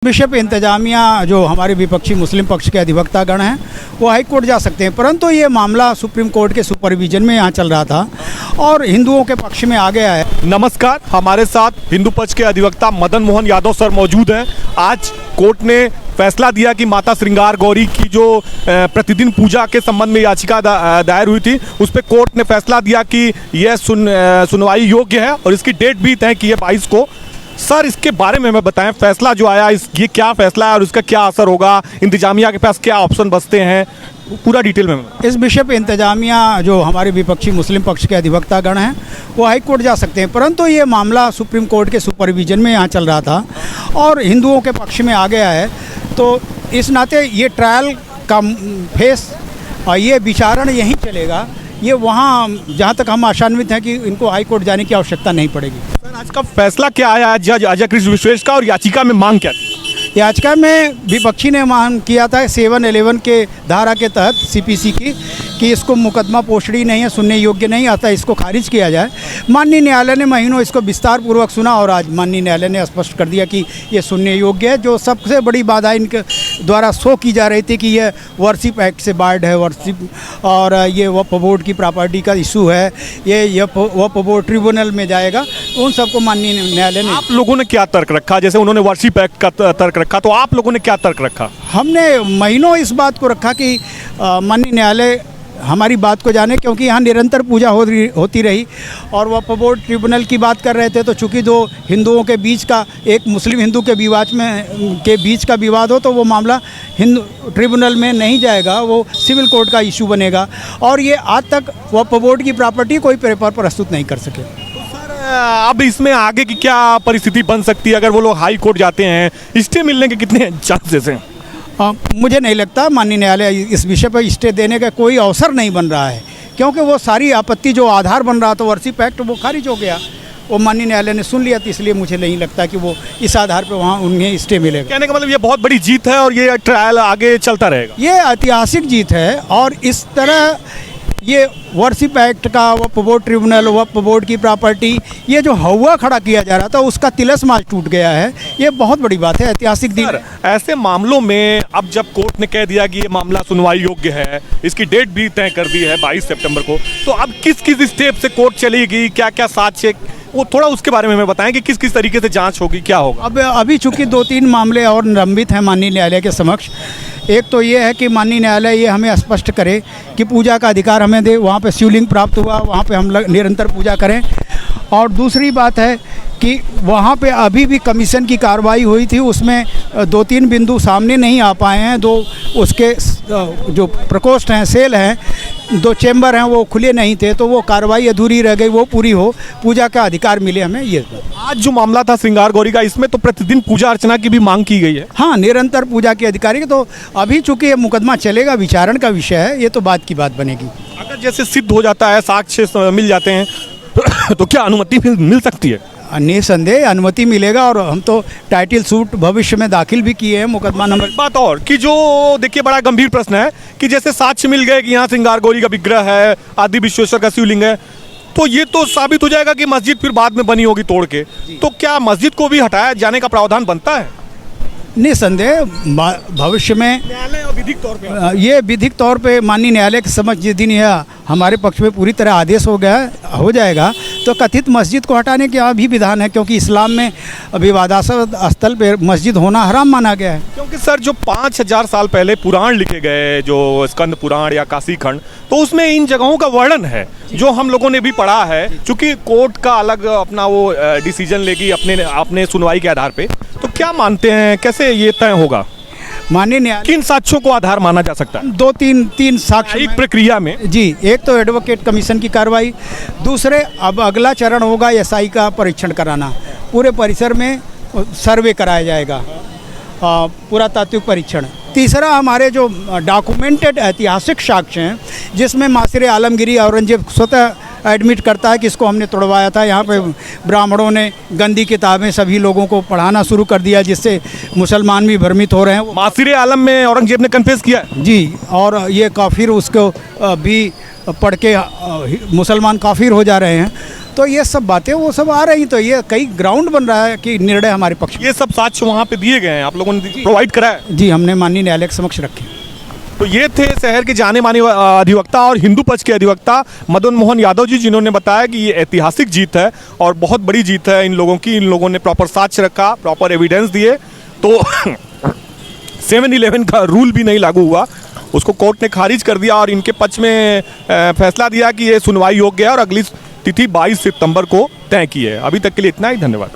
विषय पे इंतजामिया जो हमारे विपक्षी मुस्लिम पक्ष के अधिवक्तागण हैं वो हाई कोर्ट जा सकते हैं, परंतु ये मामला सुप्रीम कोर्ट के सुपरविजन में यहाँ चल रहा था और हिंदुओं के पक्ष में आ गया है। नमस्कार, हमारे साथ हिंदू पक्ष के अधिवक्ता मदन मोहन यादव सर मौजूद हैं। आज कोर्ट ने फैसला दिया कि माता श्रृंगार गौरी की जो प्रतिदिन पूजा के संबंध में याचिका दायर हुई थी उस पर कोर्ट ने फैसला दिया कि यह सुनवाई योग्य है और इसकी डेट भी तय की है 22 को। सर, इसके बारे में हमें बताएं, फैसला जो आया ये क्या फैसला है और उसका क्या असर होगा, इंतजामिया के पास क्या ऑप्शन बचते हैं, पूरा डिटेल में। इस विषय पे इंतजामिया जो हमारे विपक्षी मुस्लिम पक्ष के अधिवक्तागण हैं वो हाई कोर्ट जा सकते हैं, परंतु ये मामला सुप्रीम कोर्ट के सुपरविजन में यहाँ चल रहा था और हिंदुओं के पक्ष में आ गया है। तो इस नाते ये ट्रायल का फेस और ये विचारण यहीं चलेगा। ये वहाँ जहाँ तक हम आशान्वित हैं कि इनको हाई कोर्ट जाने की आवश्यकता नहीं पड़ेगी। सर, आज का फैसला क्या आया जज अजय कृष्ण विश्वेश का और याचिका में मांग क्या थी? याचिका में विपक्षी ने मांग किया था 711 के धारा के तहत सीपीसी की कि इसको मुकदमा पोषणी नहीं है, सुनने योग्य नहीं आता, इसको खारिज किया जाए। माननीय न्यायालय ने महीनों इसको विस्तार पूर्वक सुना और आज माननीय न्यायालय ने स्पष्ट कर दिया कि ये सुनने योग्य है। जो सबसे बड़ी बाधा इनके द्वारा शो की जा रही थी कि ये वर्शिप एक्ट से बार्ड है, वर्शिप और ये वक्फ बोर्ड की प्रॉपर्टी का इशू है, ये वक्फ बोर्ड ट्रिब्यूनल में जाएगा, उन सबको माननीय न्यायालय ने। आप लोगों ने क्या तर्क रखा? जैसे उन्होंने वर्शिप एक्ट का तर्क रखा, तो आप लोगों ने क्या तर्क रखा? हमने महीनों इस बात को रखा कि माननीय न्यायालय हमारी बात को जाने, क्योंकि यहाँ निरंतर पूजा होती रही और वक्फ बोर्ड ट्रिब्यूनल की बात कर रहे थे। तो चूंकि दो हिंदुओं के बीच का, एक मुस्लिम हिंदू के बीच का विवाद हो तो वो मामला हिंदू ट्रिब्यूनल में नहीं जाएगा, वो सिविल कोर्ट का इशू बनेगा और ये आज तक वक्फ बोर्ड की प्रॉपर्टी कोई पेपर प्रस्तुत नहीं कर सके। अब इसमें आगे की क्या परिस्थिति बन सकती है अगर वो लोग हाई कोर्ट जाते हैं? स्टे मिलने के कितने चांसेस हैं? मुझे नहीं लगता माननीय न्यायालय इस विषय पर स्टे देने का कोई अवसर नहीं बन रहा है, क्योंकि वो सारी आपत्ति जो आधार बन रहा था वर्शिप एक्ट वो खारिज हो गया, वो माननीय न्यायालय ने सुन लिया। तो इसलिए मुझे नहीं लगता कि वो इस आधार पर वहाँ उन्हें स्टे मिलेगा। कहने का मतलब ये बहुत बड़ी जीत है और ये ट्रायल आगे चलता रहेगा। ये ऐतिहासिक जीत है और इस तरह ये वर्शिप एक्ट का, वक्फ बोर्ड ट्रिब्यूनल, वक्फ बोर्ड की प्रॉपर्टी, ये जो हवा खड़ा किया जा रहा था उसका तिलस्म आज टूट गया है। ये बहुत बड़ी बात है, ऐतिहासिक दिन। ऐसे मामलों में अब जब कोर्ट ने कह दिया कि ये मामला सुनवाई योग्य है, इसकी डेट भी तय कर दी है 22 सितंबर को, तो अब किस किस स्टेप से कोर्ट चलेगी, क्या क्या साक्ष्य, वो थोड़ा उसके बारे में हमें बताएं कि किस किस तरीके से जांच होगी, क्या होगा? अब अभी चूंकि 2-3 मामले और लंबित हैं माननीय न्यायालय के समक्ष। एक तो ये है कि माननीय न्यायालय ये हमें स्पष्ट करे कि पूजा का अधिकार हमें दे, वहाँ पे शिवलिंग प्राप्त हुआ, वहाँ पे हम निरंतर पूजा करें। और दूसरी बात है कि वहाँ पे अभी भी कमीशन की कार्रवाई हुई थी, उसमें 2-3 बिंदु सामने नहीं आ पाए हैं। दो उसके जो प्रकोष्ठ हैं, सेल हैं, 2 चेंबर हैं, वो खुले नहीं थे, तो वो कार्रवाई अधूरी रह गई, वो पूरी हो, पूजा का अधिकार मिले हमें। ये आज जो मामला था श्रृंगार गौरी का, इसमें तो प्रतिदिन पूजा अर्चना की भी मांग की गई है। हाँ, निरंतर पूजा के अधिकारी। तो अभी चूंकि ये मुकदमा चलेगा, विचारण का विषय है, ये तो बात की बात बनेगी। अगर जैसे सिद्ध हो जाता है, साक्ष्य मिल जाते हैं तो क्या अनुमति मिल सकती है? निसंदेह अनुमति मिलेगा और हम तो टाइटल सूट भविष्य में दाखिल भी किए हैं मुकदमा नंबर। बात और कि जो देखिए बड़ा गंभीर प्रश्न है कि जैसे साक्ष्य मिल गए कि यहाँ श्रृंगार गौरी का विग्रह है, आदि विश्वेश्वर का शिवलिंग है, तो ये तो साबित हो जाएगा कि मस्जिद फिर बाद में बनी होगी तोड़ के, तो क्या मस्जिद को भी हटाया जाने का प्रावधान बनता है? निसंदेह भविष्य में विधिक तौर पे ये विधिक तौर पे माननीय न्यायालय के समझ जिस दिन यह हमारे पक्ष में पूरी तरह आदेश हो जाएगा तो कथित मस्जिद को हटाने का भी विधान है, क्योंकि इस्लाम में विवादास्पद स्थल पर मस्जिद होना हराम माना गया है। क्योंकि सर जो 5000 साल पहले पुराण लिखे गए, जो स्कंद पुराण या काशी खंड, तो उसमें इन जगहों का वर्णन है जो हम लोगों ने भी पढ़ा है। चूंकि कोर्ट का अलग अपना वो डिसीजन लेगी अपने सुनवाई के आधार पे, तो क्या मानते हैं कैसे ये तय होगा? माननीय न्यायालय किन साक्ष्यों को आधार माना जा सकता है? 2-3 साक्ष्य प्रक्रिया में जी। एक तो एडवोकेट कमीशन की कार्रवाई, दूसरे अब अगला चरण होगा एसआई का परीक्षण कराना, पूरे परिसर में सर्वे कराया जाएगा, पुरातात्विक परीक्षण। तीसरा हमारे जो डॉक्यूमेंटेड ऐतिहासिक साक्ष्य हैं, जिसमें मासिर आलमगिरी औरंगजेब स्वतः एडमिट करता है कि इसको हमने तोड़वाया था। यहाँ पे ब्राह्मणों ने गंदी किताबें सभी लोगों को पढ़ाना शुरू कर दिया, जिससे मुसलमान भी भ्रमित हो रहे हैं। मासिर आलम में औरंगजेब ने कन्फेस किया जी, और ये काफिर उसको भी पढ़ के मुसलमान काफिर हो जा रहे हैं। तो ये सब बातें वो सब आ रही, तो ये कई ग्राउंड बन रहा है कि निर्णय हमारे पक्ष में। ये सब साक्ष्य वहाँ पे दिए गए हैं, आप लोगों ने प्रोवाइड करा है? जी, हमने माननीय न्यायालय के समक्ष रखे। तो ये थे शहर के जाने माने अधिवक्ता और हिंदू पक्ष के अधिवक्ता मदन मोहन यादव जी, जिन्होंने बताया कि ये ऐतिहासिक जीत है और बहुत बड़ी जीत है इन लोगों की। इन लोगों ने प्रॉपर साक्ष्य रखा, प्रॉपर एविडेंस दिए, तो 7-11 का रूल भी नहीं लागू हुआ, उसको कोर्ट ने खारिज कर दिया और इनके पक्ष में फैसला दिया कि ये सुनवाई योग्य है और अगली तिथि 22 सितंबर को तय की है। अभी तक के लिए इतना ही, धन्यवाद।